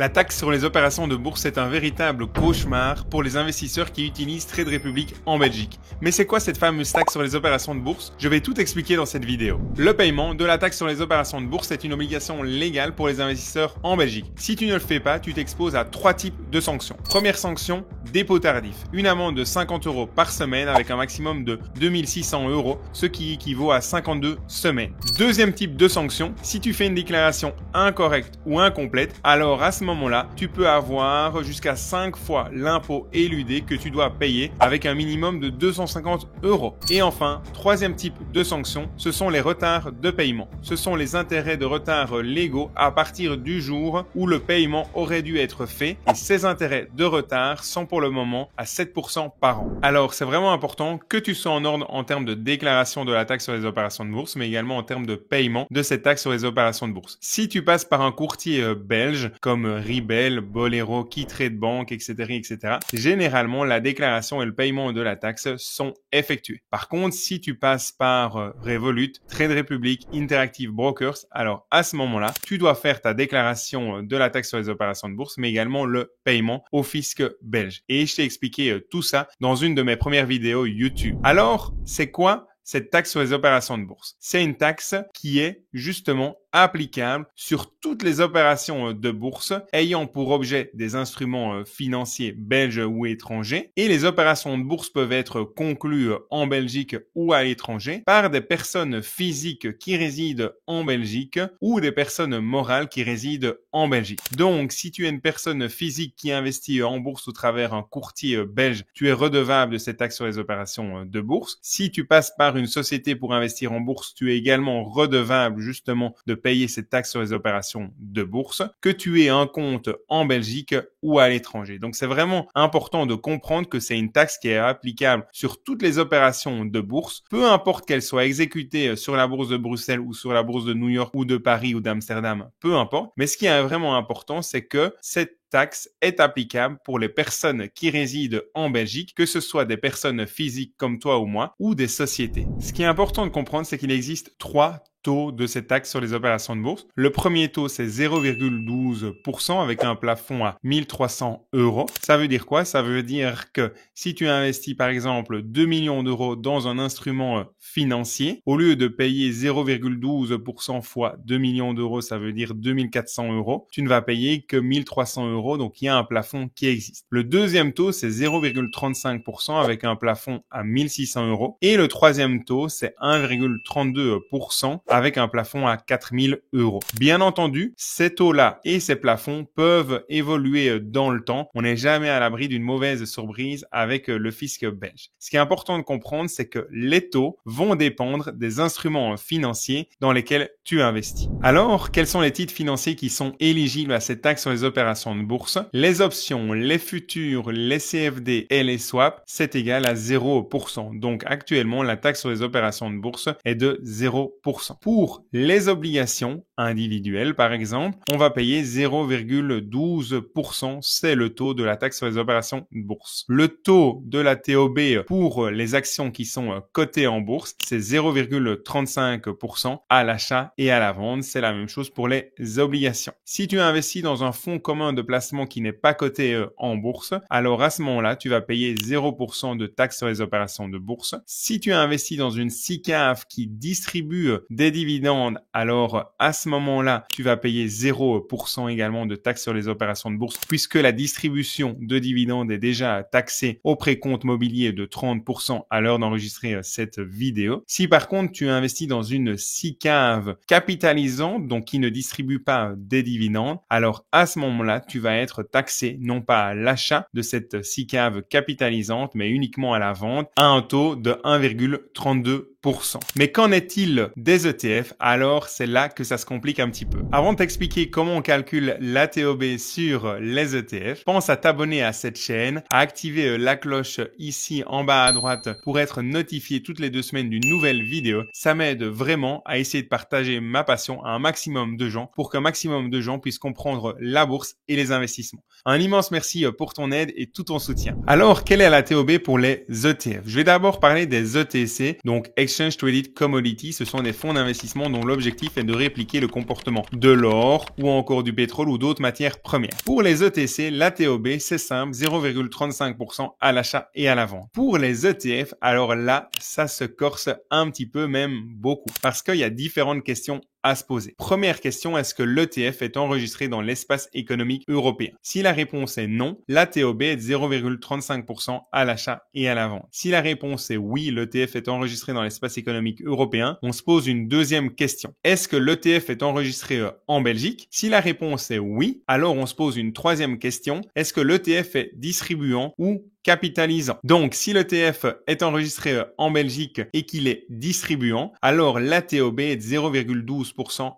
La taxe sur les opérations de bourse est un véritable cauchemar pour les investisseurs qui utilisent Trade Republic en Belgique. Mais c'est quoi cette fameuse taxe sur les opérations de bourse? Je vais tout expliquer dans cette vidéo. Le paiement de la taxe sur les opérations de bourse est une obligation légale pour les investisseurs en Belgique. Si tu ne le fais pas, tu t'exposes à 3 types de sanctions. Première sanction, dépôt tardif. Une amende de 50 € par semaine avec un maximum de 2600 €, ce qui équivaut à 52 semaines. Deuxième type de sanction, si tu fais une déclaration incorrecte ou incomplète, alors à ce moment-là, tu peux avoir jusqu'à 5 fois l'impôt éludé que tu dois payer avec un minimum de 250 €. Et enfin, troisième type de sanction, ce sont les retards de paiement. Ce sont les intérêts de retard légaux à partir du jour où le paiement aurait dû être fait et ces intérêts de retard sont pour le moment à 7% par an. Alors, c'est vraiment important que tu sois en ordre en termes de déclaration de la taxe sur les opérations de bourse, mais également en termes de paiement de cette taxe sur les opérations de bourse. Si tu passes par un courtier belge comme Ribel, Bolero, KeyTradeBank, etc., généralement, la déclaration et le paiement de la taxe sont effectués. Par contre, si tu passes par Revolut, Trade Republic, Interactive Brokers, alors à ce moment-là, tu dois faire ta déclaration de la taxe sur les opérations de bourse, mais également le paiement au fisc belge. Et je t'ai expliqué tout ça dans une de mes premières vidéos YouTube. Alors, c'est quoi cette taxe sur les opérations de bourse? C'est une taxe qui est justement applicable sur toutes les opérations de bourse ayant pour objet des instruments financiers belges ou étrangers, et les opérations de bourse peuvent être conclues en Belgique ou à l'étranger par des personnes physiques qui résident en Belgique ou des personnes morales qui résident en Belgique. Donc, si tu es une personne physique qui investit en bourse au travers un courtier belge, tu es redevable de cette taxe sur les opérations de bourse. Si tu passes par une société pour investir en bourse, tu es également redevable justement de payer cette taxe sur les opérations de bourse, que tu aies un compte en Belgique ou à l'étranger. Donc, c'est vraiment important de comprendre que c'est une taxe qui est applicable sur toutes les opérations de bourse, peu importe qu'elles soient exécutées sur la bourse de Bruxelles ou sur la bourse de New York ou de Paris ou d'Amsterdam, peu importe. Mais ce qui est vraiment important, c'est que cette taxe est applicable pour les personnes qui résident en Belgique, que ce soit des personnes physiques comme toi ou moi, ou des sociétés. Ce qui est important de comprendre, c'est qu'il existe 3 taux de cette taxe sur les opérations de bourse. Le premier taux, c'est 0,12% avec un plafond à 1300 €. Ça veut dire quoi? Ça veut dire que si tu investis par exemple 2 millions d'euros dans un instrument financier, au lieu de payer 0,12% fois 2 millions d'euros, ça veut dire 2400 €, tu ne vas payer que 1300 €, donc il y a un plafond qui existe. Le deuxième taux, c'est 0,35% avec un plafond à 1600 €. Et le troisième taux, c'est 1,32% avec un plafond à 4000 €. Bien entendu, ces taux-là et ces plafonds peuvent évoluer dans le temps. On n'est jamais à l'abri d'une mauvaise surprise avec le fisc belge. Ce qui est important de comprendre, c'est que les taux vont dépendre des instruments financiers dans lesquels tu investis. Alors, quels sont les titres financiers qui sont éligibles à cette taxe sur les opérations de bourse? Les options, les futurs, les CFD et les swaps, c'est égal à 0%. Donc, actuellement, la taxe sur les opérations de bourse est de 0%. Pour les obligations individuelles, par exemple, on va payer 0,12%. C'est le taux de la taxe sur les opérations de bourse. Le taux de la TOB pour les actions qui sont cotées en bourse, c'est 0,35% à l'achat et à la vente. C'est la même chose pour les obligations. Si tu investis dans un fonds commun de placement qui n'est pas coté en bourse, alors à ce moment-là, tu vas payer 0% de taxe sur les opérations de bourse. Si tu investis dans une SICAV qui distribue des dividendes, alors à ce moment-là, tu vas payer 0% également de taxe sur les opérations de bourse puisque la distribution de dividendes est déjà taxée au précompte mobilier de 30% à l'heure d'enregistrer cette vidéo. Si par contre tu investis dans une SICAV capitalisante, donc qui ne distribue pas des dividendes, alors à ce moment-là, tu vas être taxé non pas à l'achat de cette SICAV capitalisante, mais uniquement à la vente à un taux de 1,32%. Mais qu'en est-il des ETF? Alors, c'est là que ça se complique un petit peu. Avant de t'expliquer comment on calcule la TOB sur les ETF, pense à t'abonner à cette chaîne, à activer la cloche ici en bas à droite pour être notifié toutes les 2 semaines d'une nouvelle vidéo. Ça m'aide vraiment à essayer de partager ma passion à un maximum de gens pour qu'un maximum de gens puissent comprendre la bourse et les investissements. Un immense merci pour ton aide et tout ton soutien. Alors, quelle est la TOB pour les ETF? Je vais d'abord parler des ETC, donc Exchange Traded Commodities, ce sont des fonds d'investissement dont l'objectif est de répliquer le comportement de l'or ou encore du pétrole ou d'autres matières premières. Pour les ETC, la TOB, c'est simple, 0,35% à l'achat et à la vente. Pour les ETF, alors là, ça se corse un petit peu, même beaucoup, parce qu'il y a différentes questions à se poser. Première question, est-ce que l'ETF est enregistré dans l'espace économique européen? Si la réponse est non, la TOB est de 0,35% à l'achat et à la vente. Si la réponse est oui, l'ETF est enregistré dans l'espace économique européen, on se pose une deuxième question. Est-ce que l'ETF est enregistré en Belgique? Si la réponse est oui, alors on se pose une troisième question. Est-ce que l'ETF est distribuant ou capitalisant? Donc, si l'ETF est enregistré en Belgique et qu'il est distribuant, alors la TOB est de 0,12%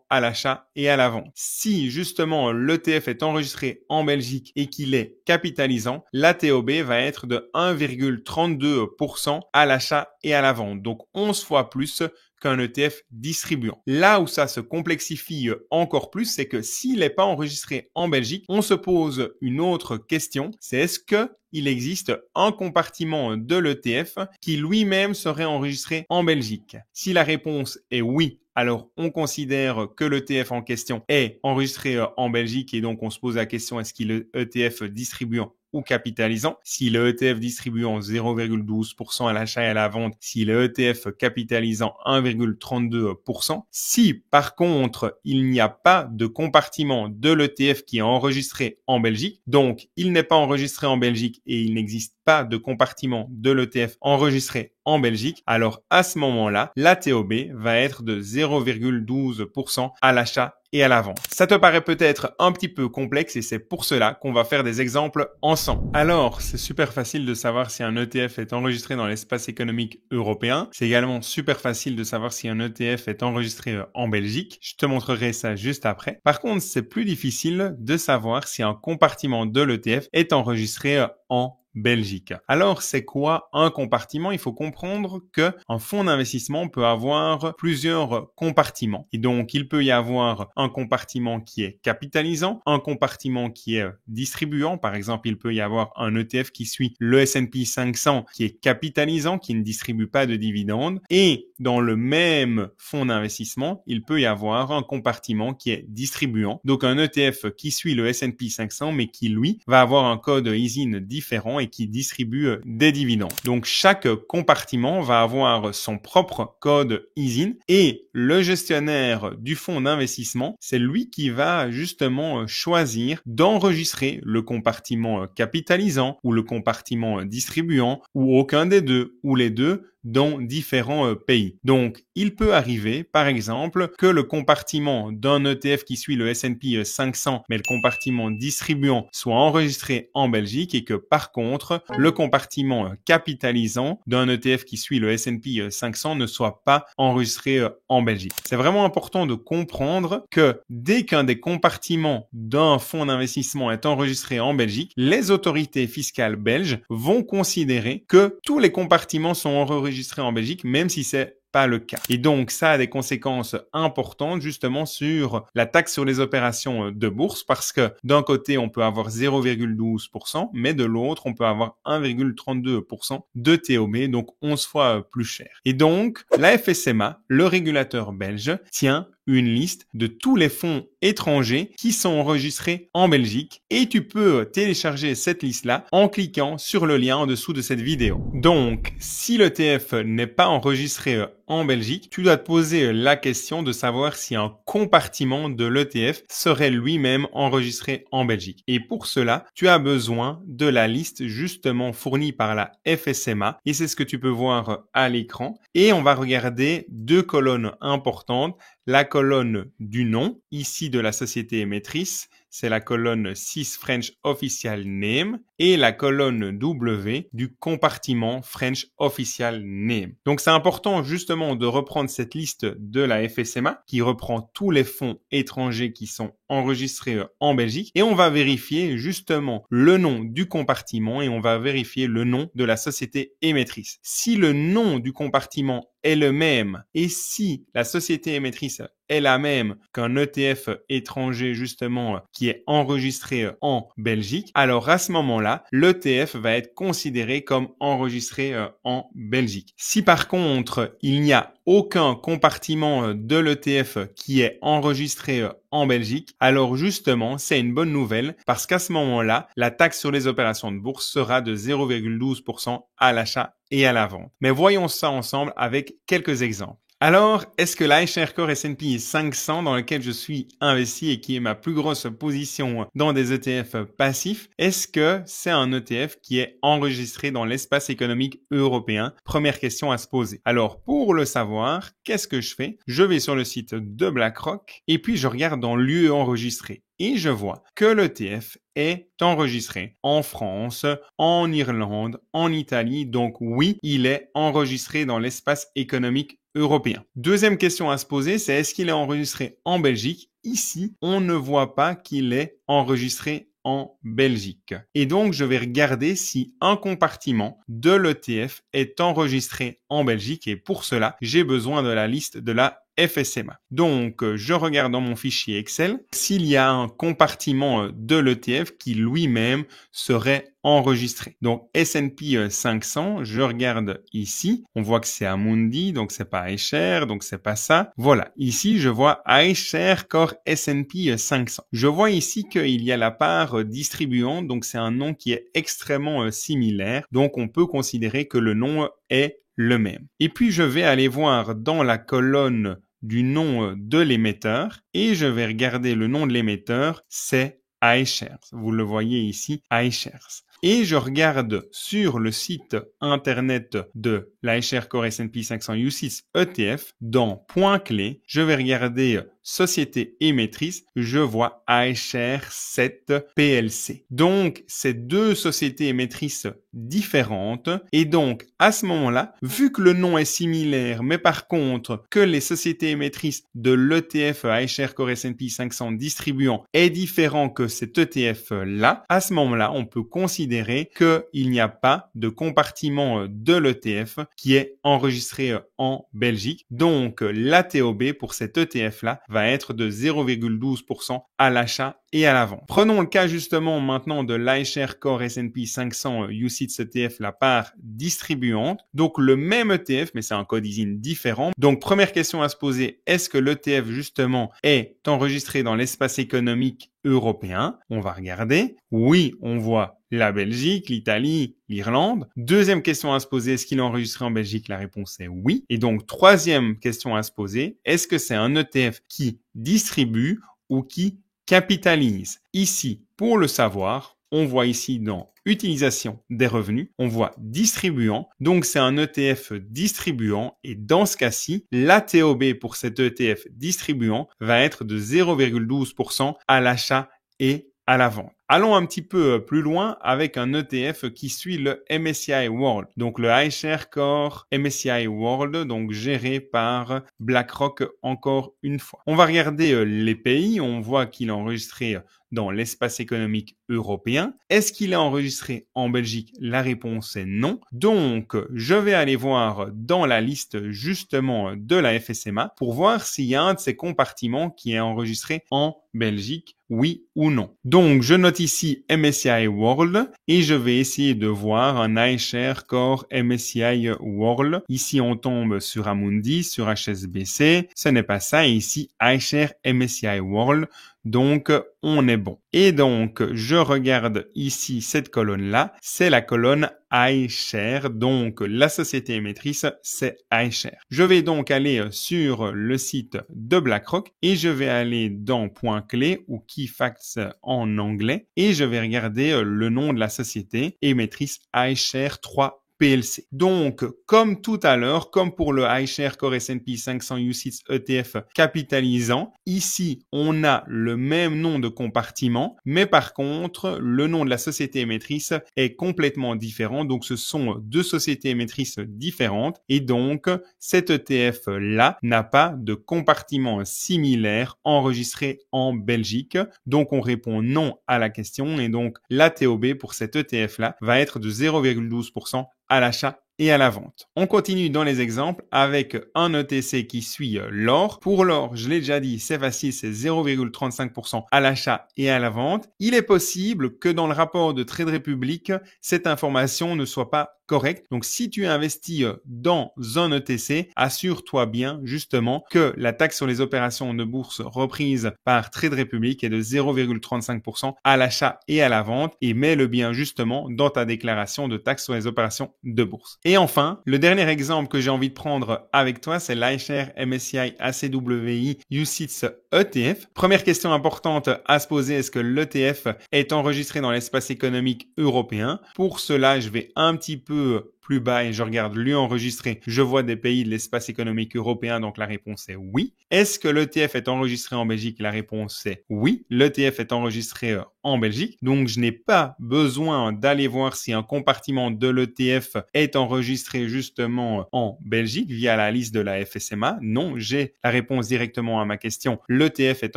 à l'achat et à la vente. Si justement l'ETF est enregistré en Belgique et qu'il est capitalisant, la TOB va être de 1,32% à l'achat et à la vente. Donc 11 fois plus qu'un ETF distribuant. Là où ça se complexifie encore plus, c'est que s'il n'est pas enregistré en Belgique, on se pose une autre question, c'est est-ce que il existe un compartiment de l'ETF qui lui-même serait enregistré en Belgique? Si la réponse est oui, alors on considère que l'ETF en question est enregistré en Belgique et donc on se pose la question est-ce qu'il est ETF distribuant ou capitalisant. Si le ETF distribuant 0,12% à l'achat et à la vente, si le ETF capitalisant 1,32%. Si par contre il n'y a pas de compartiment de l'ETF qui est enregistré en Belgique, donc il n'est pas enregistré en Belgique et il n'existe pas de compartiment de l'ETF enregistré en Belgique, alors à ce moment-là, la TOB va être de 0,12% à l'achat et à la vente. Ça te paraît peut-être un petit peu complexe et c'est pour cela qu'on va faire des exemples ensemble. Alors, c'est super facile de savoir si un ETF est enregistré dans l'espace économique européen. C'est également super facile de savoir si un ETF est enregistré en Belgique. Je te montrerai ça juste après. Par contre, c'est plus difficile de savoir si un compartiment de l'ETF est enregistré en Belgique. Alors, c'est quoi un compartiment? Il faut comprendre que un fonds d'investissement peut avoir plusieurs compartiments. Et donc, il peut y avoir un compartiment qui est capitalisant, un compartiment qui est distribuant. Par exemple, il peut y avoir un ETF qui suit le S&P 500 qui est capitalisant, qui ne distribue pas de dividendes. Et dans le même fonds d'investissement, il peut y avoir un compartiment qui est distribuant. Donc, un ETF qui suit le S&P 500, mais qui, lui, va avoir un code ISIN différent et qui distribue des dividendes. Donc, chaque compartiment va avoir son propre code ISIN et le gestionnaire du fonds d'investissement, c'est lui qui va justement choisir d'enregistrer le compartiment capitalisant ou le compartiment distribuant ou aucun des deux ou les deux dans différents pays. Donc, il peut arriver, par exemple, que le compartiment d'un ETF qui suit le S&P 500, mais le compartiment distribuant soit enregistré en Belgique et que, par contre, le compartiment capitalisant d'un ETF qui suit le S&P 500 ne soit pas enregistré en Belgique. C'est vraiment important de comprendre que dès qu'un des compartiments d'un fonds d'investissement est enregistré en Belgique, les autorités fiscales belges vont considérer que tous les compartiments sont enregistrés en Belgique, même si c'est pas le cas. Et donc, ça a des conséquences importantes justement sur la taxe sur les opérations de bourse parce que d'un côté, on peut avoir 0,12%, mais de l'autre, on peut avoir 1,32% de TOB, donc 11 fois plus cher. Et donc, la FSMA, le régulateur belge, tient une liste de tous les fonds étrangers qui sont enregistrés en Belgique et tu peux télécharger cette liste-là en cliquant sur le lien en dessous de cette vidéo. Donc, si l'ETF n'est pas enregistré en Belgique, tu dois te poser la question de savoir si un compartiment de l'ETF serait lui-même enregistré en Belgique. Et pour cela, tu as besoin de la liste justement fournie par la FSMA et c'est ce que tu peux voir à l'écran. Et on va regarder deux colonnes importantes. La colonne du nom, ici de la société émettrice, c'est la colonne 6 French Official Name et la colonne W du compartiment French Official Name. Donc c'est important justement de reprendre cette liste de la FSMA qui reprend tous les fonds étrangers qui sont enregistrés en Belgique et on va vérifier justement le nom du compartiment et on va vérifier le nom de la société émettrice. Si le nom du compartiment est le même et si la société émettrice est la même qu'un ETF étranger justement qui est enregistré en Belgique, alors à ce moment-là, l'ETF va être considéré comme enregistré en Belgique. Si par contre, il n'y a aucun compartiment de l'ETF qui est enregistré en Belgique, alors justement, c'est une bonne nouvelle parce qu'à ce moment-là, la taxe sur les opérations de bourse sera de 0,12% à l'achat et à la vente. Mais voyons ça ensemble avec quelques exemples. Alors, est-ce que l'iShares Core S&P 500 dans lequel je suis investi et qui est ma plus grosse position dans des ETF passifs, est-ce que c'est un ETF qui est enregistré dans l'espace économique européen? Première question à se poser. Alors, pour le savoir, qu'est-ce que je fais? Je vais sur le site de BlackRock et puis je regarde dans l'UE enregistré. Et je vois que l'ETF est enregistré en France, en Irlande, en Italie. Donc oui, il est enregistré dans l'espace économique européen. Deuxième question à se poser, c'est est-ce qu'il est enregistré en Belgique? Ici, on ne voit pas qu'il est enregistré en Belgique. Et donc, je vais regarder si un compartiment de l'ETF est enregistré en Belgique et pour cela, j'ai besoin de la liste de la FSMA. Donc, je regarde dans mon fichier Excel s'il y a un compartiment de l'ETF qui lui-même serait enregistré. Donc, S&P 500, je regarde ici, on voit que c'est Amundi, donc c'est pas iShares, donc c'est pas ça. Voilà, ici, je vois iShares Core S&P 500. Je vois ici qu'il y a la part distribuante, donc c'est un nom qui est extrêmement similaire, donc on peut considérer que le nom est le même. Et puis, je vais aller voir dans la colonne du nom de l'émetteur et je vais regarder le nom de l'émetteur, c'est iShares. Vous le voyez ici, iShares. Et je regarde sur le site internet de l'iShares Core S&P 500 UCITS ETF, dans points clés, je vais regarder société émettrice, je vois iShares 7 PLC. Donc, c'est deux sociétés émettrices différentes et donc, à ce moment-là, vu que le nom est similaire, mais par contre, que les sociétés émettrices de l'ETF iShares Core S&P 500 distribuant est différent que cet ETF-là, à ce moment-là, on peut considérer qu'il n'y a pas de compartiment de l'ETF qui est enregistré en Belgique. Donc, l'ATOB pour cet ETF-là va être de 0,12% à l'achat et à la vente. Prenons le cas justement maintenant de l'iShares Core S&P 500 UCITS ETF, la part distribuante. Donc, le même ETF, mais c'est un code ISIN différent. Donc, première question à se poser, est-ce que l'ETF justement est enregistré dans l'espace économique européen? On va regarder. Oui, on voit la Belgique, l'Italie, l'Irlande. Deuxième question à se poser, est-ce qu'il est enregistré en Belgique? La réponse est oui. Et donc, troisième question à se poser, est-ce que c'est un ETF qui distribue ou qui capitalise? Ici, pour le savoir, on voit ici dans utilisation des revenus, on voit distribuant. Donc, c'est un ETF distribuant et dans ce cas-ci, l'ATOB pour cet ETF distribuant va être de 0,12% à l'achat et à la vente. Allons un petit peu plus loin avec un ETF qui suit le MSCI World. Donc le iShares Core MSCI World, donc géré par BlackRock encore une fois. On va regarder les pays. On voit qu'il est enregistré dans l'espace économique européen. Est-ce qu'il est enregistré en Belgique? La réponse est non. Donc, je vais aller voir dans la liste justement de la FSMA pour voir s'il y a un de ces compartiments qui est enregistré en Belgique, oui ou non. Donc, je note ici MSCI World et je vais essayer de voir un iShares Core MSCI World. Ici, on tombe sur Amundi, sur HSBC. Ce n'est pas ça. Et ici, iShares MSCI World. Donc, on est bon. Et donc, je regarde ici cette colonne-là. C'est la colonne iShares. Donc, la société émettrice, c'est iShares. Je vais donc aller sur le site de BlackRock et je vais aller dans points clés ou Key Facts en anglais et je vais regarder le nom de la société émettrice iShares 3 PLC. Donc, comme tout à l'heure, comme pour le iShares Core S&P 500 UCITS ETF capitalisant, ici, on a le même nom de compartiment, mais par contre, le nom de la société émettrice est complètement différent. Donc, ce sont deux sociétés émettrices différentes et donc, cet ETF-là n'a pas de compartiment similaire enregistré en Belgique. Donc, on répond non à la question et donc, l'ATOB pour cet ETF-là va être de 0,12% à l'achat et à la vente. On continue dans les exemples avec un ETC qui suit l'or. Pour l'or, je l'ai déjà dit, c'est facile, c'est 0,35% à l'achat et à la vente. Il est possible que dans le rapport de Trade Republic, cette information ne soit pas correcte. Donc, si tu investis dans un ETC, assure-toi bien justement que la taxe sur les opérations de bourse reprise par Trade Republic est de 0,35% à l'achat et à la vente et mets-le bien justement dans ta déclaration de taxe sur les opérations de bourse. Et enfin, le dernier exemple que j'ai envie de prendre avec toi, c'est l'iShares MSCI ACWI UCITS ETF. Première question importante à se poser, est-ce que l'ETF est enregistré dans l'espace économique européen? Pour cela, je vais un petit peu plus bas et je regarde lieu enregistré. Je vois des pays de l'espace économique européen, donc la réponse est oui. Est-ce que l'ETF est enregistré en Belgique? La réponse est oui. L'ETF est enregistré en Belgique, donc je n'ai pas besoin d'aller voir si un compartiment de l'ETF est enregistré justement en Belgique via la liste de la FSMA. Non, j'ai la réponse directement à ma question. L'ETF est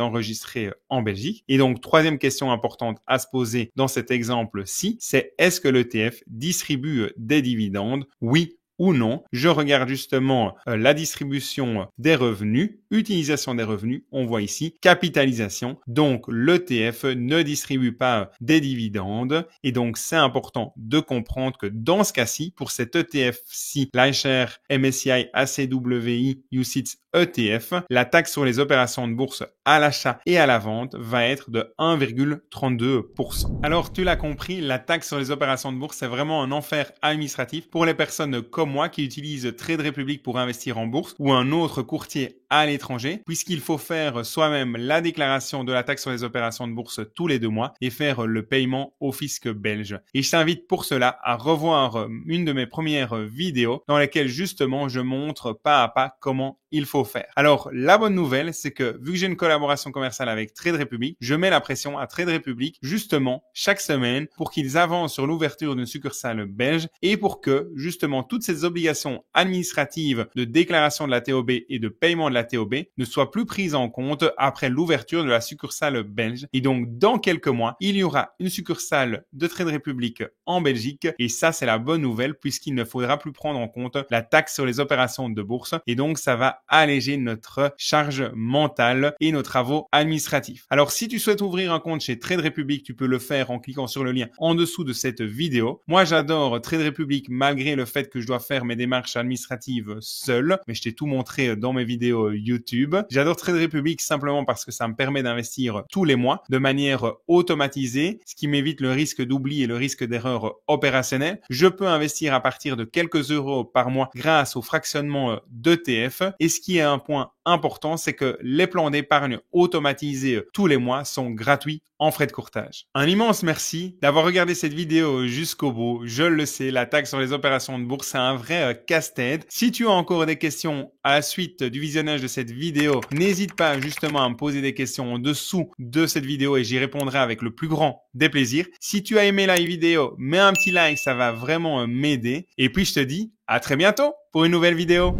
enregistré en Belgique. Et donc, troisième question importante à se poser dans cet exemple-ci, c'est est-ce que l'ETF distribue des dividendes? Oui ou non. Je regarde justement la distribution des revenus, utilisation des revenus, on voit ici capitalisation. Donc l'ETF ne distribue pas des dividendes et donc c'est important de comprendre que dans ce cas-ci, pour cet ETF-ci, l'iShares MSCI ACWI UCITS ETF, la taxe sur les opérations de bourse à l'achat et à la vente va être de 1,32%. Alors tu l'as compris, la taxe sur les opérations de bourse c'est vraiment un enfer administratif pour les personnes comme moi qui utilisent Trade Republic pour investir en bourse ou un autre courtier à l'étranger, puisqu'il faut faire soi-même la déclaration de la taxe sur les opérations de bourse tous les 2 mois et faire le paiement au fisc belge. Et je t'invite pour cela à revoir une de mes premières vidéos dans laquelle justement je montre pas à pas comment il faut faire. Alors, la bonne nouvelle, c'est que vu que j'ai une collaboration commerciale avec Trade Republic, je mets la pression à Trade Republic justement chaque semaine pour qu'ils avancent sur l'ouverture d'une succursale belge et pour que justement toutes ces obligations administratives de déclaration de la TOB et de paiement de la TOB ne soient plus prises en compte après l'ouverture de la succursale belge. Et donc, dans quelques mois, il y aura une succursale de Trade Republic en Belgique et ça, c'est la bonne nouvelle puisqu'il ne faudra plus prendre en compte la taxe sur les opérations de bourse et donc ça va alléger notre charge mentale et nos travaux administratifs. Alors, si tu souhaites ouvrir un compte chez Trade Republic, tu peux le faire en cliquant sur le lien en dessous de cette vidéo. Moi, j'adore Trade Republic malgré le fait que je dois faire mes démarches administratives seul, mais je t'ai tout montré dans mes vidéos YouTube. J'adore Trade Republic simplement parce que ça me permet d'investir tous les mois de manière automatisée, ce qui m'évite le risque d'oubli et le risque d'erreur opérationnelle. Je peux investir à partir de quelques euros par mois grâce au fractionnement d'ETF. Et ce qui est un point important, c'est que les plans d'épargne automatisés tous les mois sont gratuits en frais de courtage. Un immense merci d'avoir regardé cette vidéo jusqu'au bout. Je le sais, la taxe sur les opérations de bourse, c'est un vrai casse-tête. Si tu as encore des questions à la suite du visionnage de cette vidéo, n'hésite pas justement à me poser des questions en dessous de cette vidéo et j'y répondrai avec le plus grand des plaisirs. Si tu as aimé la vidéo, mets un petit like, ça va vraiment m'aider. Et puis je te dis à très bientôt pour une nouvelle vidéo.